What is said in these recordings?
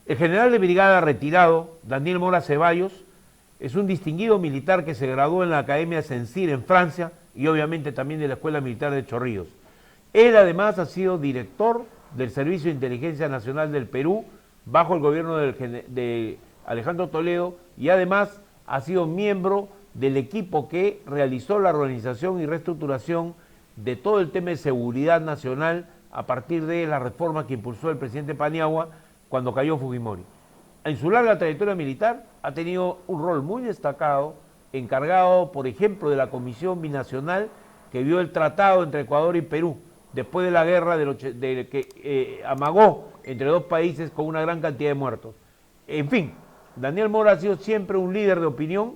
El general de brigada retirado, Daniel Mora Ceballos, es un distinguido militar que se graduó en la Academia Censir en Francia y obviamente también de la Escuela Militar de Chorrillos. Él además ha sido director del Servicio de Inteligencia Nacional del Perú bajo el gobierno de Alejandro Toledo y además ha sido miembro del equipo que realizó la organización y reestructuración de todo el tema de seguridad nacional a partir de la reforma que impulsó el presidente Paniagua cuando cayó Fujimori. En su larga trayectoria militar ha tenido un rol muy destacado, encargado, por ejemplo, de la Comisión Binacional que vio el tratado entre Ecuador y Perú, después de la guerra que amagó entre dos países con una gran cantidad de muertos. En fin, Daniel Mora ha sido siempre un líder de opinión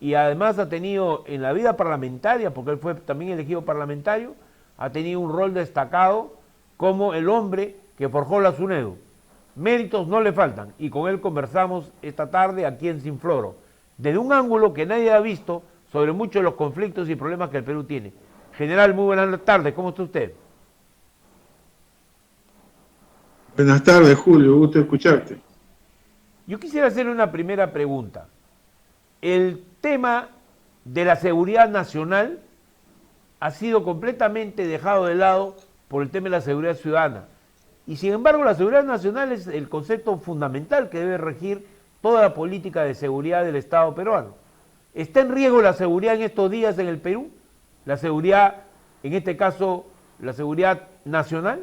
y además ha tenido en la vida parlamentaria, porque él fue también elegido parlamentario, ha tenido un rol destacado como el hombre que forjó la SUNEDU. Méritos no le faltan y con él conversamos esta tarde aquí en Sinfloro, desde un ángulo que nadie ha visto sobre muchos de los conflictos y problemas que el Perú tiene. General, muy buenas tardes, ¿cómo está usted? Buenas tardes, Julio, gusto escucharte. Yo quisiera hacerle una primera pregunta. El tema de la seguridad nacional ha sido completamente dejado de lado por el tema de la seguridad ciudadana. Y sin embargo, la seguridad nacional es el concepto fundamental que debe regir toda la política de seguridad del Estado peruano. ¿Está en riesgo la seguridad en estos días en el Perú? La seguridad, en este caso, la seguridad nacional.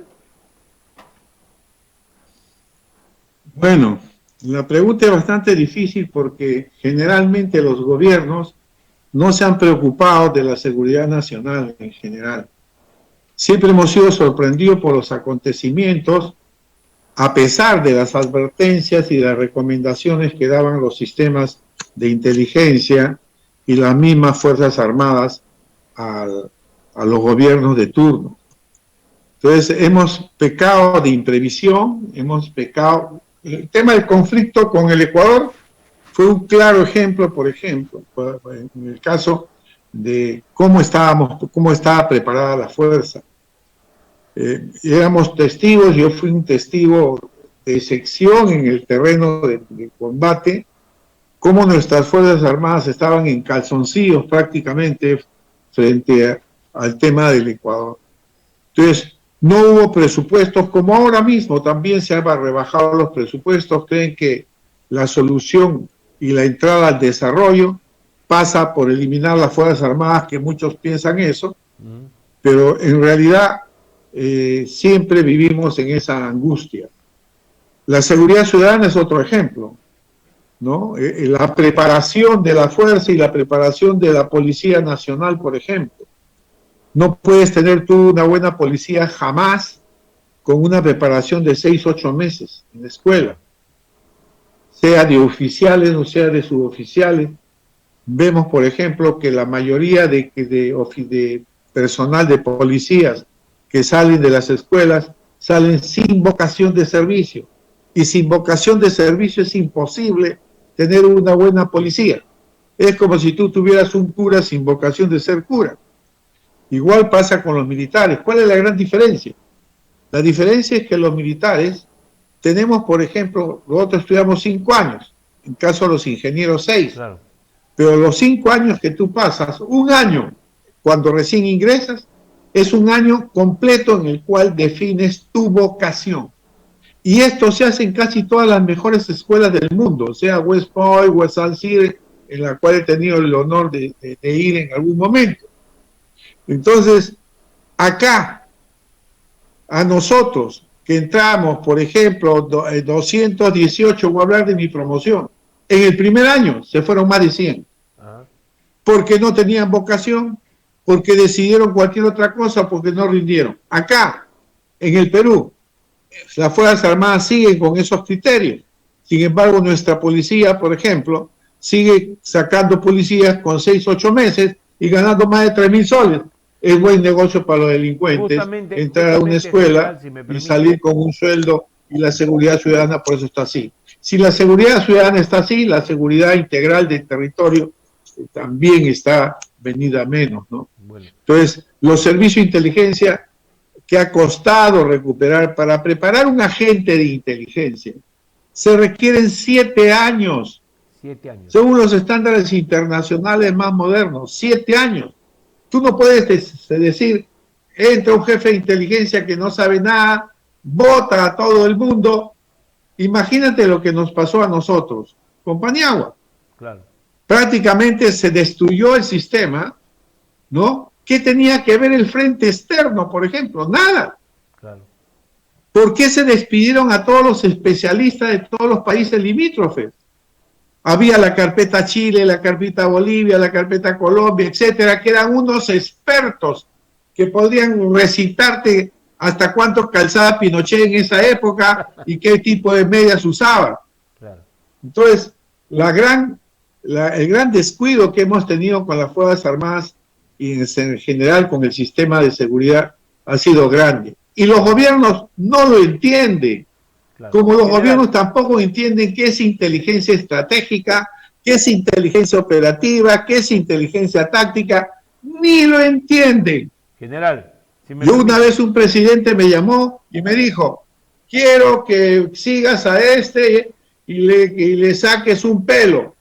Bueno, la pregunta es bastante difícil porque generalmente los gobiernos no se han preocupado de la seguridad nacional en general. Siempre hemos sido sorprendidos por los acontecimientos, a pesar de las advertencias y las recomendaciones que daban los sistemas de inteligencia y las mismas Fuerzas Armadas a los gobiernos de turno. Entonces, hemos pecado de imprevisión, hemos pecado. El tema del conflicto con el Ecuador fue un claro ejemplo, por ejemplo, en el caso de cómo estaba preparada la fuerza. Éramos testigos, yo fui un testigo de sección en el terreno de combate, cómo nuestras Fuerzas Armadas estaban en calzoncillos prácticamente frente al tema del Ecuador. Entonces, no hubo presupuestos, como ahora mismo también se han rebajado los presupuestos, creen que la solución y la entrada al desarrollo pasa por eliminar las Fuerzas Armadas, que muchos piensan eso, pero en realidad siempre vivimos en esa angustia. La seguridad ciudadana es otro ejemplo, ¿no? La preparación de la fuerza y la preparación de la Policía Nacional, por ejemplo. No puedes tener tú una buena policía jamás con una preparación de 6, 8 meses en la escuela, sea de oficiales o sea de suboficiales. Vemos, por ejemplo, que la mayoría de personal de policías que salen de las escuelas salen sin vocación de servicio. Y sin vocación de servicio es imposible tener una buena policía. Es como si tú tuvieras un cura sin vocación de ser cura. Igual pasa con los militares. ¿Cuál es la gran diferencia? La diferencia es que los militares tenemos, por ejemplo, nosotros estudiamos 5 años, en caso de los ingenieros 6. Claro. Pero los 5 años que tú pasas, un año cuando recién ingresas, es un año completo en el cual defines tu vocación. Y esto se hace en casi todas las mejores escuelas del mundo, sea West Point, West Alcide, en la cual he tenido el honor de ir en algún momento. Entonces, acá, a nosotros que entramos, por ejemplo, 218, voy a hablar de mi promoción, en el primer año se fueron más de 100, porque no tenían vocación, porque decidieron cualquier otra cosa, porque no rindieron. Acá, en el Perú, las Fuerzas Armadas siguen con esos criterios. Sin embargo, nuestra policía, por ejemplo, sigue sacando policías con 6, 8 meses y ganando más de 3,000 soles. Es buen negocio para los delincuentes entrar a una escuela general, si y salir con un sueldo, y la seguridad ciudadana por eso está así. Si la seguridad ciudadana está así, la seguridad integral del territorio también está venida a menos, ¿no? Bueno. Entonces, los servicios de inteligencia que ha costado recuperar para preparar un agente de inteligencia, Se requieren 7 años, 7 años. según los estándares internacionales más modernos, 7 años. Tú no puedes decir, entra un jefe de inteligencia que no sabe nada, vota a todo el mundo. Imagínate lo que nos pasó a nosotros con Paniagua. Claro. Prácticamente se destruyó el sistema, ¿no? ¿Qué tenía que ver el frente externo, por ejemplo? Nada. Claro. ¿Por qué se despidieron a todos los especialistas de todos los países limítrofes? Había la carpeta Chile, la carpeta Bolivia, la carpeta Colombia, etcétera, que eran unos expertos que podían recitarte hasta cuánto calzaba Pinochet en esa época y qué tipo de medias usaba. Claro. Entonces, el gran descuido que hemos tenido con las Fuerzas Armadas y en general con el sistema de seguridad ha sido grande. Y los gobiernos no lo entienden. Claro. Como los gobiernos tampoco entienden qué es inteligencia estratégica, qué es inteligencia operativa, qué es inteligencia táctica, ni lo entienden. General, si me Yo permite. una vez un presidente me llamó y me dijo, quiero que sigas a este y le saques un pelo.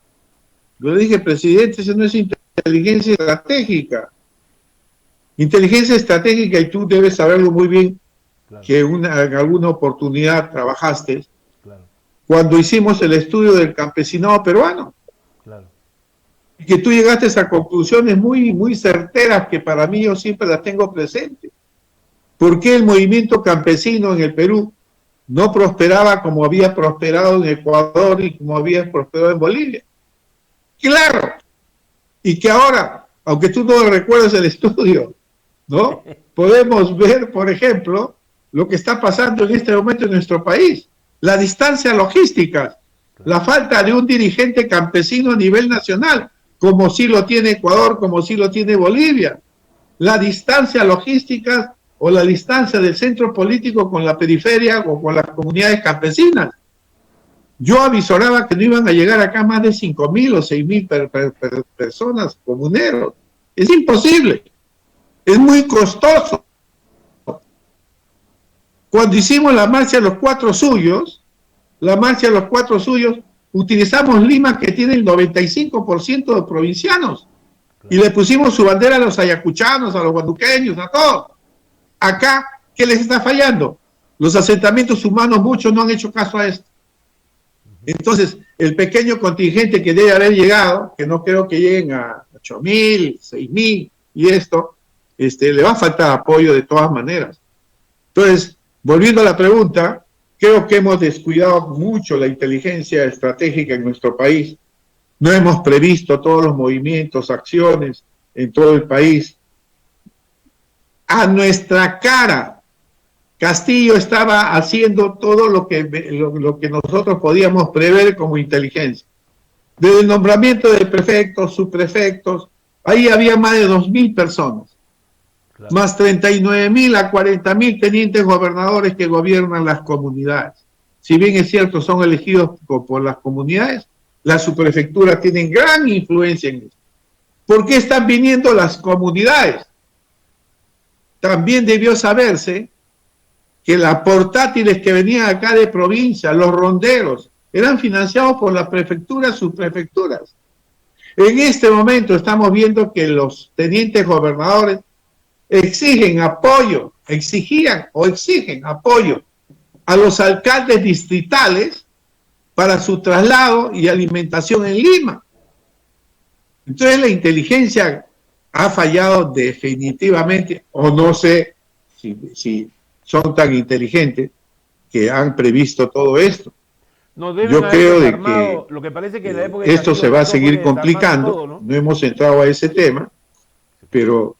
Yo le dije, presidente, eso no es inteligencia estratégica. Inteligencia estratégica, y tú debes saberlo muy bien, Claro. que en alguna oportunidad trabajaste, Claro. cuando hicimos el estudio del campesinado peruano. Claro. Y que tú llegaste a conclusiones muy, muy certeras que para mí yo siempre las tengo presentes. ¿Por qué el movimiento campesino en el Perú no prosperaba como había prosperado en Ecuador y como había prosperado en Bolivia? Claro. Y que ahora, aunque tú no recuerdes el estudio, ¿no? Podemos ver, por ejemplo, lo que está pasando en este momento en nuestro país. La distancia logística, la falta de un dirigente campesino a nivel nacional, como sí lo tiene Ecuador, como sí lo tiene Bolivia. La distancia logística o la distancia del centro político con la periferia o con las comunidades campesinas. Yo avisoraba que no iban a llegar acá más de 5.000 o 6.000 personas comuneros. Es imposible. Es muy costoso. Cuando hicimos la marcha de los cuatro suyos, utilizamos Lima, que tiene el 95% de provincianos, y le pusimos su bandera a los ayacuchanos, a los guanduqueños, a todos. Acá, ¿qué les está fallando? Los asentamientos humanos, muchos no han hecho caso a esto. Entonces, el pequeño contingente que debe haber llegado, que no creo que lleguen a 8.000, 6.000 y esto, le va a faltar apoyo de todas maneras. Entonces, volviendo a la pregunta, creo que hemos descuidado mucho la inteligencia estratégica en nuestro país. No hemos previsto todos los movimientos, acciones en todo el país. A nuestra cara, Castillo estaba haciendo todo lo que nosotros podíamos prever como inteligencia. Desde el nombramiento de prefectos, subprefectos, ahí había más de 2.000 personas. Claro. Más 39.000 a 40.000 tenientes gobernadores que gobiernan las comunidades. Si bien es cierto, son elegidos por las comunidades, las subprefecturas tienen gran influencia en eso. ¿Por qué están viniendo las comunidades? También debió saberse que las portátiles que venían acá de provincia, los ronderos, eran financiados por las prefecturas, subprefecturas. En este momento estamos viendo que los tenientes gobernadores exigían apoyo a los alcaldes distritales para su traslado y alimentación en Lima. Entonces la inteligencia ha fallado definitivamente, o no sé si son tan inteligentes que han previsto todo esto. No, yo creo de que lo que parece que en la época de esto se va a seguir complicando, todo, ¿no? Hemos entrado a ese tema, pero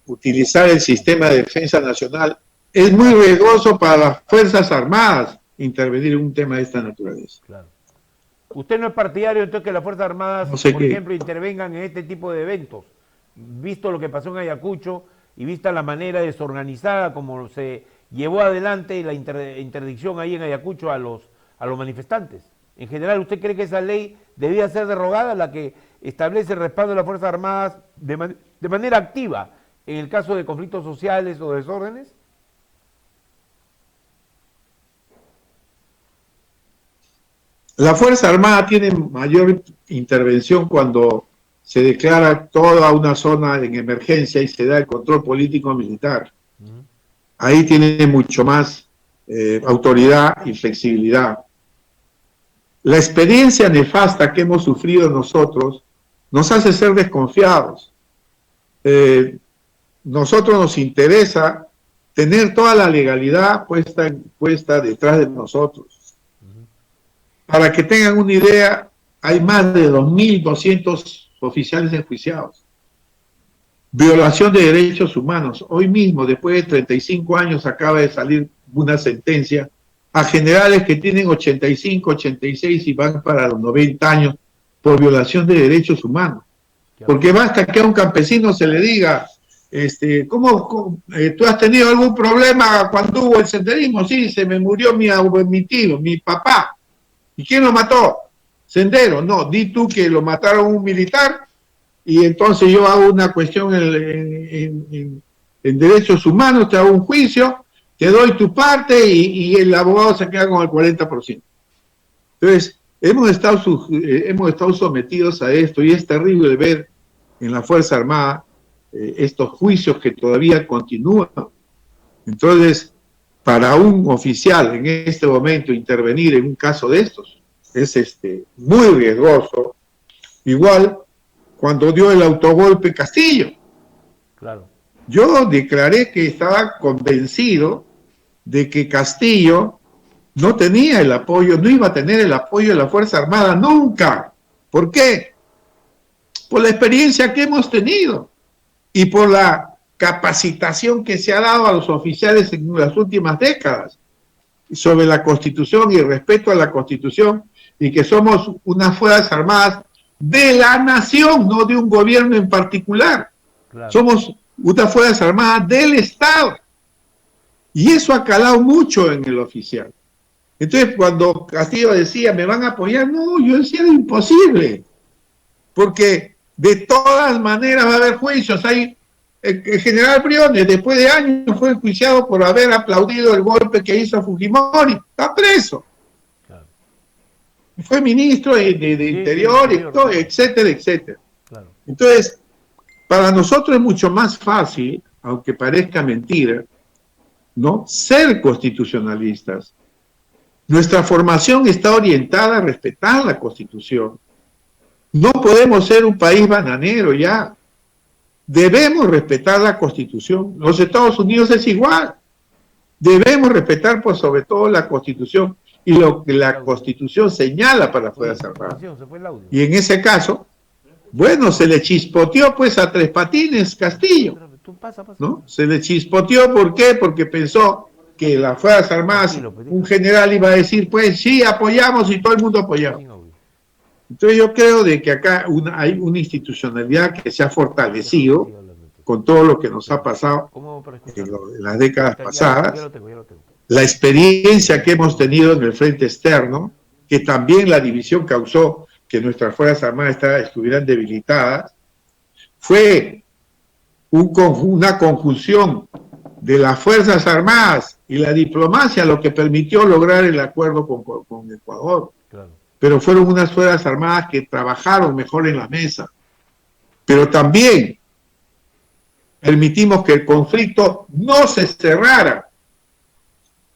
utilizar el sistema de defensa nacional es muy riesgoso para las Fuerzas Armadas intervenir en un tema de esta naturaleza. Claro. ¿Usted no es partidario entonces que las Fuerzas Armadas, no sé por ejemplo, intervengan en este tipo de eventos? Visto lo que pasó en Ayacucho y vista la manera desorganizada como se llevó adelante la interdicción ahí en Ayacucho a los manifestantes. En general, ¿usted cree que esa ley debía ser derogada, la que establece el respaldo de las Fuerzas Armadas de manera activa en el caso de conflictos sociales o desórdenes? La Fuerza Armada tiene mayor intervención cuando se declara toda una zona en emergencia y se da el control político militar. Ahí tiene mucho más autoridad y flexibilidad. La experiencia nefasta que hemos sufrido nosotros nos hace ser desconfiados. Nosotros nos interesa tener toda la legalidad puesta detrás de nosotros. Para que tengan una idea, hay más de 2.200 oficiales enjuiciados. Violación de derechos humanos. Hoy mismo, después de 35 años, acaba de salir una sentencia a generales que tienen 85, 86 y van para los 90 años por violación de derechos humanos. Porque basta que a un campesino se le diga, ¿tú has tenido algún problema cuando hubo el senderismo? Sí, se me murió mi tío, mi papá. ¿Y quién lo mató? Sendero. No, di tú que lo mataron un militar y entonces yo hago una cuestión en derechos humanos, te hago un juicio, te doy tu parte y el abogado se queda con el 40%. Entonces, hemos estado sometidos a esto y es terrible ver en la Fuerza Armada estos juicios que todavía continúan. Entonces, para un oficial en este momento intervenir en un caso de estos es muy riesgoso. Igual cuando dio el autogolpe Castillo. Claro. Yo declaré que estaba convencido de que Castillo no tenía el apoyo, no iba a tener el apoyo de la Fuerza Armada nunca. ¿Por qué? Por la experiencia que hemos tenido y por la capacitación que se ha dado a los oficiales en las últimas décadas sobre la Constitución y el respeto a la Constitución, y que somos unas Fuerzas Armadas de la nación, no de un gobierno en particular. Claro. Somos unas Fuerzas Armadas del Estado. Y eso ha calado mucho en el oficial. Entonces, cuando Castillo decía, ¿me van a apoyar? No, yo decía, es imposible. Porque de todas maneras va a haber juicios. Hay el general Briones, después de años, fue enjuiciado por haber aplaudido el golpe que hizo Fujimori. Está preso. Claro. Fue ministro de Interior, y todo, etcétera, etcétera. Claro. Entonces, para nosotros es mucho más fácil, aunque parezca mentira, ¿no?, ser constitucionalistas. Nuestra formación está orientada a respetar la Constitución. No podemos ser un país bananero ya. Debemos respetar la Constitución. Los Estados Unidos es igual. Debemos respetar, pues, sobre todo la Constitución y lo que la Constitución señala para las Fuerzas Armadas. Y en ese caso, bueno, se le chispoteó, pues, a Tres Patines Castillo, ¿no? Se le chispoteó, ¿por qué? Porque pensó que las Fuerzas Armadas, un general iba a decir, pues, sí, apoyamos, y todo el mundo apoyaba. Entonces yo creo de que acá hay una institucionalidad que se ha fortalecido con todo lo que nos ha pasado en las décadas pasadas, la experiencia que hemos tenido en el frente externo, que también la división causó que nuestras Fuerzas Armadas estuvieran debilitadas, fue una conjunción de las Fuerzas Armadas y la diplomacia lo que permitió lograr el acuerdo con Ecuador. Claro. Pero fueron unas Fuerzas Armadas que trabajaron mejor en la mesa. Pero también permitimos que el conflicto no se cerrara,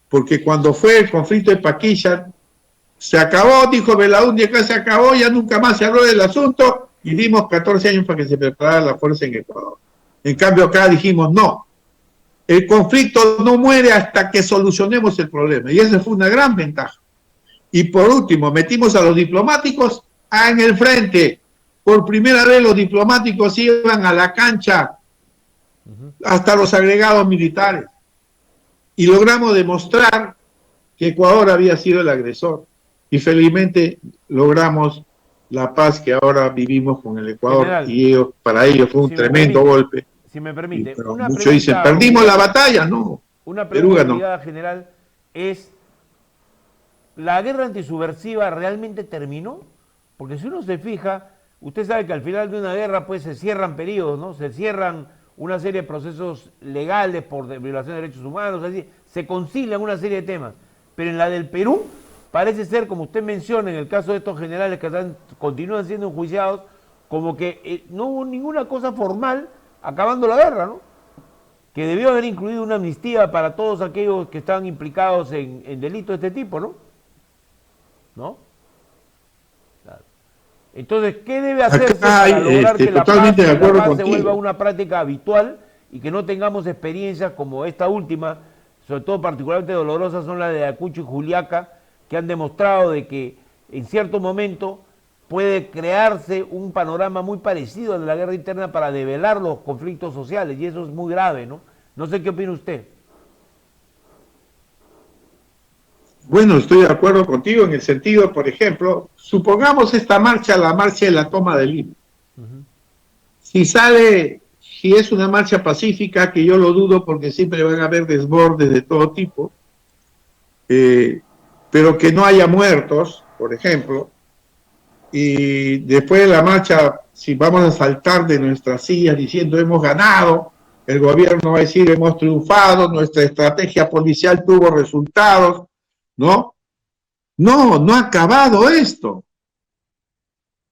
porque cuando fue el conflicto de Paquilla, se acabó, dijo Belaúnde, acá se acabó, ya nunca más se habló del asunto, y dimos 14 años para que se preparara la fuerza en Ecuador. En cambio acá dijimos, no, el conflicto no muere hasta que solucionemos el problema, y esa fue una gran ventaja. Y por último, metimos a los diplomáticos en el frente. Por primera vez los diplomáticos iban a la cancha, hasta los agregados militares. Y logramos demostrar que Ecuador había sido el agresor. Y felizmente logramos la paz que ahora vivimos con el Ecuador. General, y para ellos fue un tremendo golpe. Si me permite, pero muchos dicen, perdimos la batalla. No, una pregunta, no. General, es... ¿la guerra antisubversiva realmente terminó? Porque si uno se fija, usted sabe que al final de una guerra pues se cierran periodos, ¿no? Se cierran una serie de procesos legales por violación de derechos humanos, así, se concilian una serie de temas. Pero en la del Perú, parece ser, como usted menciona, en el caso de estos generales que continúan siendo enjuiciados, como que no hubo ninguna cosa formal acabando la guerra, ¿no? Que debió haber incluido una amnistía para todos aquellos que estaban implicados en delitos de este tipo, ¿no? ¿No? Claro. Entonces, ¿qué debe hacerse para lograr que la paz se vuelva una práctica habitual y que no tengamos experiencias como esta última, sobre todo particularmente dolorosas, son las de Ayacucho y Juliaca, que han demostrado de que en cierto momento puede crearse un panorama muy parecido al de la guerra interna para develar los conflictos sociales, y eso es muy grave, ¿no? No sé qué opina usted. Bueno, estoy de acuerdo contigo en el sentido, por ejemplo, supongamos esta marcha, la marcha de la toma de Lima. Si es una marcha pacífica, que yo lo dudo porque siempre van a haber desbordes de todo tipo, pero que no haya muertos, por ejemplo, y después de la marcha, si vamos a saltar de nuestras sillas diciendo hemos ganado, el gobierno va a decir hemos triunfado, nuestra estrategia policial tuvo resultados, ¿no? No ha acabado esto.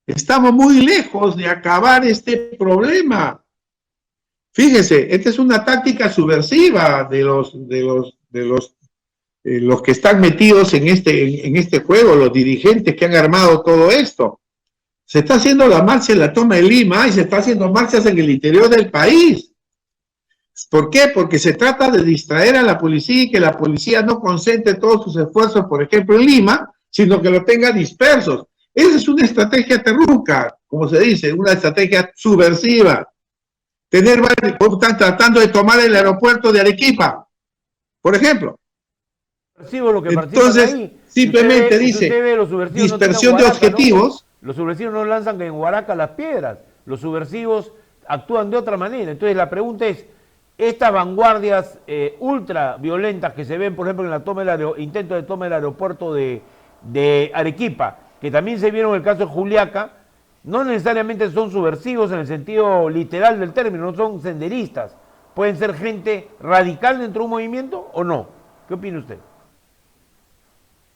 Estamos muy lejos de acabar este problema. Fíjese, esta es una táctica subversiva de los que están metidos en este juego, los dirigentes que han armado todo esto. Se está haciendo la marcha en la toma de Lima y se está haciendo marchas en el interior del país. ¿Por qué? Porque se trata de distraer a la policía y que la policía no concentre todos sus esfuerzos, por ejemplo, en Lima, sino que lo tenga dispersos. Esa es una estrategia terruca, como se dice, una estrategia subversiva. Están tratando de tomar el aeropuerto de Arequipa, por ejemplo. Lo que entonces, ahí, simplemente dice dispersión de objetivos. ¿no? Los subversivos no lanzan en Huaraca las piedras, los subversivos actúan de otra manera. Entonces la pregunta es, estas vanguardias ultra violentas que se ven, por ejemplo, en la toma intento de toma del aeropuerto de Arequipa, que también se vieron en el caso de Juliaca, no necesariamente son subversivos en el sentido literal del término, no son senderistas. Pueden ser gente radical dentro de un movimiento o no. ¿Qué opina usted?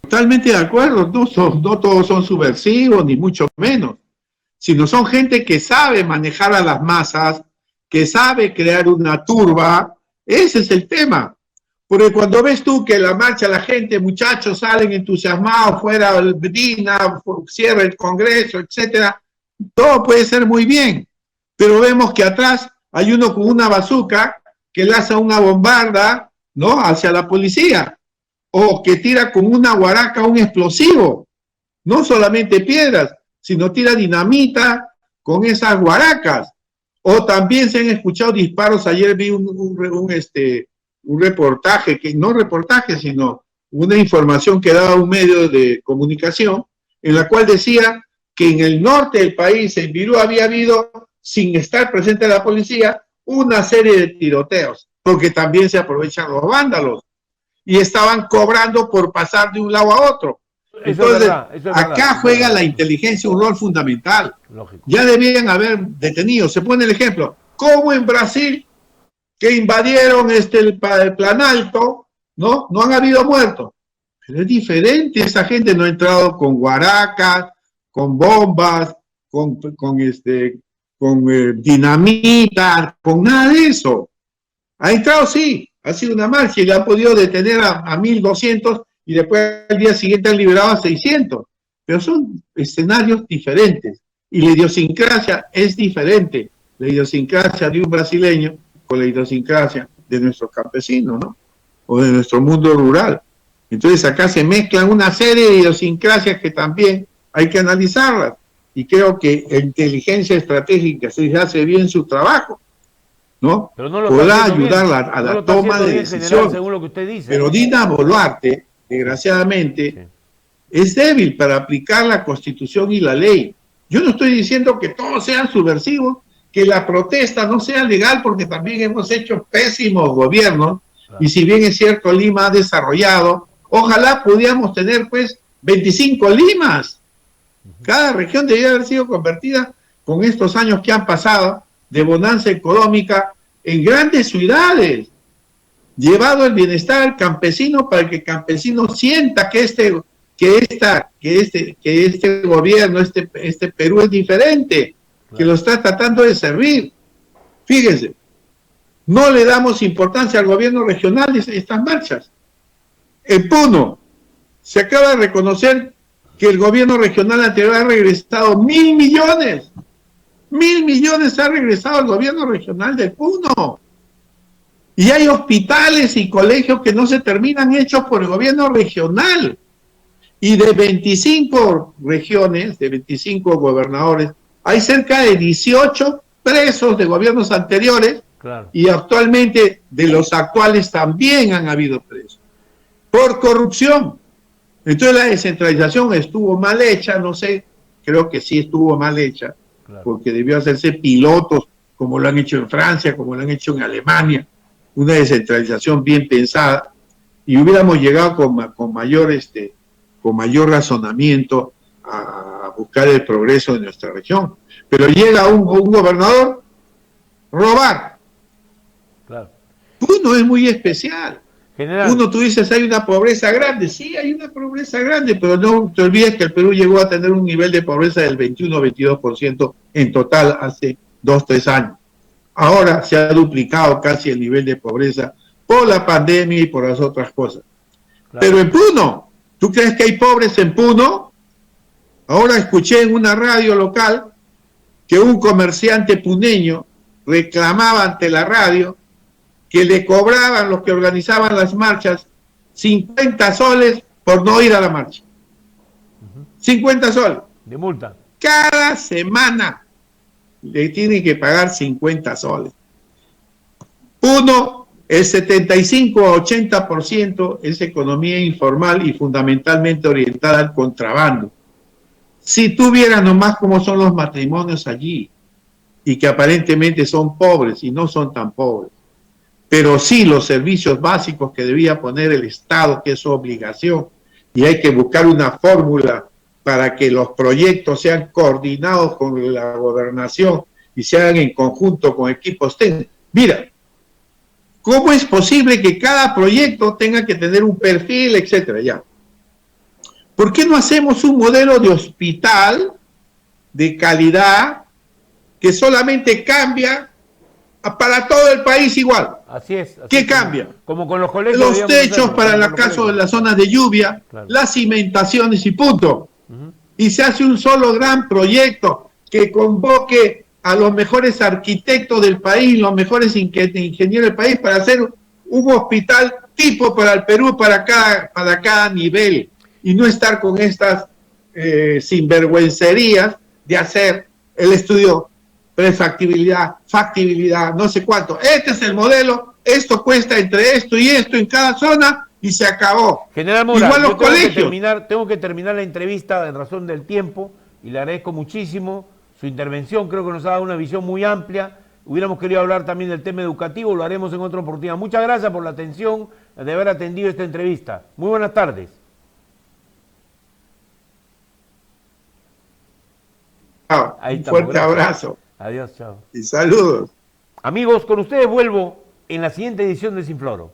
Totalmente de acuerdo, no todos son subversivos, ni mucho menos, sino son gente que sabe manejar a las masas, que sabe crear una turba. Ese es el tema. Porque cuando ves tú que la marcha, la gente, muchachos, salen entusiasmados, fuera el Medina, cierra el Congreso, etcétera, todo puede ser muy bien, pero vemos que atrás hay uno con una bazuca que lanza una bombarda, ¿no?, hacia la policía, o que tira con una guaraca un explosivo, no solamente piedras, sino tira dinamita con esas guaracas. O también se han escuchado disparos. Ayer vi un reportaje, sino una información que daba un medio de comunicación, en la cual decía que en el norte del país, en Virú, había habido, sin estar presente la policía, una serie de tiroteos, porque también se aprovechan los vándalos y estaban cobrando por pasar de un lado a otro. Entonces, acá juega la inteligencia un rol fundamental. Lógico. Ya debían haber detenido. Se pone el ejemplo, como en Brasil, que invadieron el Planalto, ¿no? No han habido muertos. Pero es diferente, esa gente no ha entrado con guaracas, con bombas, con dinamita, con nada de eso. Ha entrado, sí, ha sido una marcha y le han podido detener a 1.200 y después al día siguiente han liberado a 600. Pero son escenarios diferentes y la idiosincrasia es diferente. La idiosincrasia de un brasileño con la idiosincrasia de nuestros campesinos, ¿no? O de nuestro mundo rural. Entonces acá se mezclan una serie de idiosincrasias que también hay que analizarlas. Y creo que la inteligencia estratégica, si hace bien su trabajo, ¿no? Podrá ayudar a la toma de decisiones. Según lo que usted dice. Pero Dina Boluarte, desgraciadamente, es débil para aplicar la Constitución y la ley. Yo no estoy diciendo que todos sean subversivos, que la protesta no sea legal, porque también hemos hecho pésimos gobiernos, y si bien es cierto, Lima ha desarrollado, ojalá pudiéramos tener pues 25 Limas. Cada región debería haber sido convertida con estos años que han pasado de bonanza económica en grandes ciudades, llevado el bienestar al campesino para que el campesino sienta que que este gobierno, este Perú es diferente, claro, que lo está tratando de servir. Fíjense, no le damos importancia al gobierno regional de estas marchas. En Puno, se acaba de reconocer que el gobierno regional anterior ha regresado 1.000 millones. 1.000 millones ha regresado al gobierno regional de Puno. Y hay hospitales y colegios que no se terminan hechos por el gobierno regional. Y de 25 regiones, de 25 gobernadores, hay cerca de 18 presos de gobiernos anteriores, claro, y actualmente de los actuales también han habido presos por corrupción. Entonces la descentralización estuvo mal hecha, no sé, creo que sí estuvo mal hecha, claro, porque debió hacerse pilotos como lo han hecho en Francia, como lo han hecho en Alemania, una descentralización bien pensada, y hubiéramos llegado con mayor razonamiento a buscar el progreso de nuestra región. Pero llega un gobernador robar. Claro. Uno es muy especial. General. Uno, tú dices, hay una pobreza grande. Sí, hay una pobreza grande, pero no te olvides que el Perú llegó a tener un nivel de pobreza del 21-22% en total hace 2-3 años. Ahora se ha duplicado casi el nivel de pobreza por la pandemia y por las otras cosas. Claro. Pero en Puno, ¿tú crees que hay pobres en Puno? Ahora escuché en una radio local que un comerciante puneño reclamaba ante la radio que le cobraban los que organizaban las marchas 50 soles por no ir a la marcha. 50 soles. De multa. Cada semana le tienen que pagar 50 soles. Uno, el 75-80% es economía informal y fundamentalmente orientada al contrabando. Si tú vieras nomás cómo son los matrimonios allí, y que aparentemente son pobres y no son tan pobres, pero sí los servicios básicos que debía poner el Estado, que es su obligación, y hay que buscar una fórmula para que los proyectos sean coordinados con la gobernación y se hagan en conjunto con equipos técnicos. Mira, ¿cómo es posible que cada proyecto tenga que tener un perfil, etcétera? Ya. ¿Por qué no hacemos un modelo de hospital de calidad que solamente cambia para todo el país igual? Así es. Así ¿Qué cambia? Como con los colegios. Los techos para el caso de las zonas de lluvia, claro, las cimentaciones y punto. Y se hace un solo gran proyecto que convoque a los mejores arquitectos del país, los mejores ingenieros del país para hacer un hospital tipo para el Perú, para cada nivel. Y no estar con estas sinvergüencerías de hacer el estudio prefactibilidad, factibilidad, no sé cuánto. Este es el modelo, esto cuesta entre esto y esto en cada zona y se acabó. General Mora, igual los colegios. Tengo que terminar la entrevista en razón del tiempo y le agradezco muchísimo su intervención, creo que nos ha dado una visión muy amplia. Hubiéramos querido hablar también del tema educativo, lo haremos en otra oportunidad. Muchas gracias por la atención, de haber atendido esta entrevista. Muy buenas tardes. Un fuerte abrazo. Adiós, chao. Y saludos. Amigos, con ustedes vuelvo en la siguiente edición de Sin Floro.